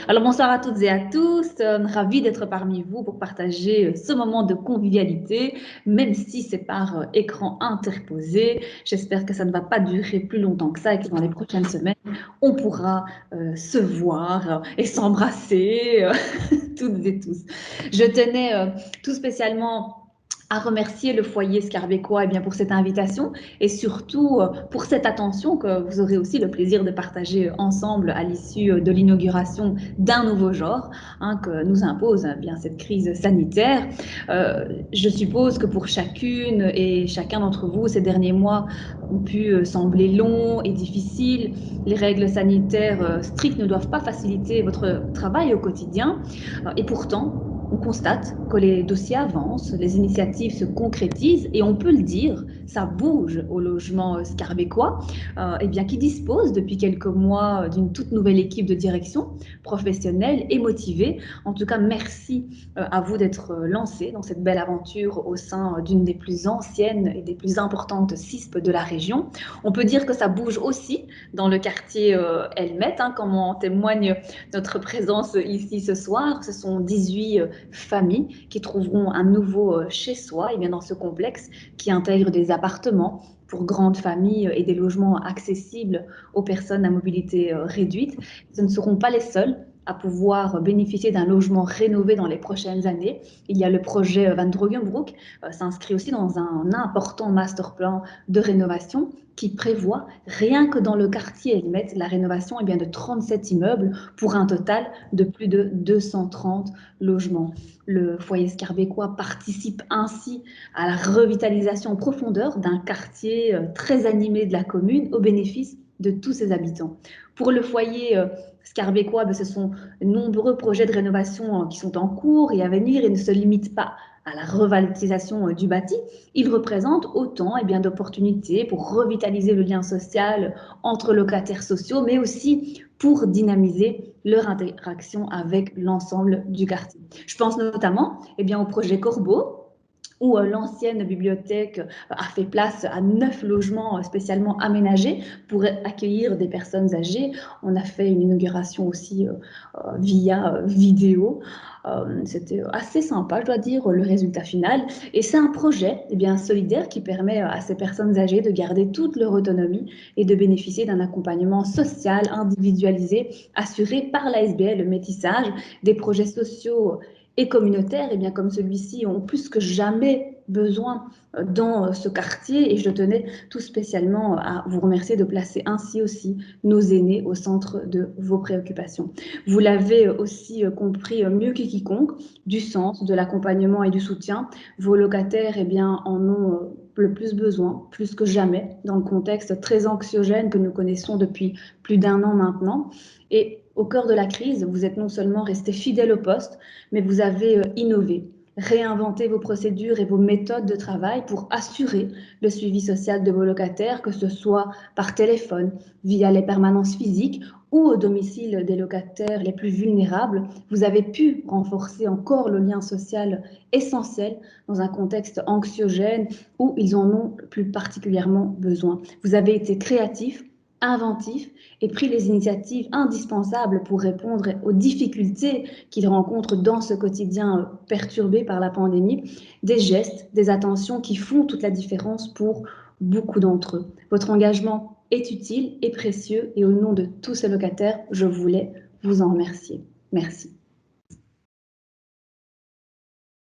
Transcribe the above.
Alors bonsoir à toutes et à tous, ravie d'être parmi vous pour partager ce moment de convivialité, même si c'est par écran interposé. J'espère que ça ne va pas durer plus longtemps que ça et que dans les prochaines semaines, on pourra se voir et s'embrasser toutes et tous. Je tenais tout spécialement à remercier le foyer Scarbécois pour cette invitation et surtout pour cette attention que vous aurez aussi le plaisir de partager ensemble à l'issue de l'inauguration d'un nouveau genre que nous impose cette crise sanitaire. Je suppose que pour chacune et chacun d'entre vous, ces derniers mois ont pu sembler longs et difficiles. Les règles sanitaires strictes ne doivent pas faciliter votre travail au quotidien et pourtant, on constate que les dossiers avancent, les initiatives se concrétisent et on peut le dire, ça bouge au logement scarbécois, qui dispose depuis quelques mois d'une toute nouvelle équipe de direction professionnelle et motivée. En tout cas, merci à vous d'être lancés dans cette belle aventure au sein d'une des plus anciennes et des plus importantes CISP de la région. On peut dire que ça bouge aussi dans le quartier Elmet, comme en témoigne notre présence ici ce soir. Ce sont 18 familles qui trouveront un nouveau chez soi dans ce complexe qui intègre des appartements pour grandes familles et des logements accessibles aux personnes à mobilité réduite. Ce ne seront pas les seuls à pouvoir bénéficier d'un logement rénové dans les prochaines années. Il y a le projet Van Drogenbroek, s'inscrit aussi dans un important master plan de rénovation qui prévoit, rien que dans le quartier Elmet, la rénovation de 37 immeubles pour un total de plus de 230 logements. Le foyer scarbécois participe ainsi à la revitalisation en profondeur d'un quartier très animé de la commune au bénéfice de tous ses habitants. Pour le foyer scarbécois, ce sont nombreux projets de rénovation qui sont en cours et à venir et ne se limitent pas à la revitalisation du bâti. Ils représentent autant d'opportunités pour revitaliser le lien social entre locataires sociaux, mais aussi pour dynamiser leur interaction avec l'ensemble du quartier. Je pense notamment au projet Corbeau, où l'ancienne bibliothèque a fait place à 9 logements spécialement aménagés pour accueillir des personnes âgées. On a fait une inauguration aussi via vidéo. C'était assez sympa, je dois dire, le résultat final. Et c'est un projet solidaire qui permet à ces personnes âgées de garder toute leur autonomie et de bénéficier d'un accompagnement social individualisé assuré par l'ASBL, le métissage, des projets sociaux et communautaires, comme celui-ci, ont plus que jamais besoin dans ce quartier. Et je tenais tout spécialement à vous remercier de placer ainsi aussi nos aînés au centre de vos préoccupations. Vous l'avez aussi compris mieux que quiconque, du sens, de l'accompagnement et du soutien. Vos locataires en ont le plus besoin, plus que jamais, dans le contexte très anxiogène que nous connaissons depuis plus d'un an maintenant. Et au cœur de la crise, vous êtes non seulement resté fidèle au poste, mais vous avez innové, réinventé vos procédures et vos méthodes de travail pour assurer le suivi social de vos locataires, que ce soit par téléphone, via les permanences physiques ou au domicile des locataires les plus vulnérables. Vous avez pu renforcer encore le lien social essentiel dans un contexte anxiogène où ils en ont plus particulièrement besoin. Vous avez été créatif, inventif et pris les initiatives indispensables pour répondre aux difficultés qu'ils rencontrent dans ce quotidien perturbé par la pandémie, des gestes, des attentions qui font toute la différence pour beaucoup d'entre eux. Votre engagement est utile et précieux et au nom de tous ces locataires, je voulais vous en remercier. Merci.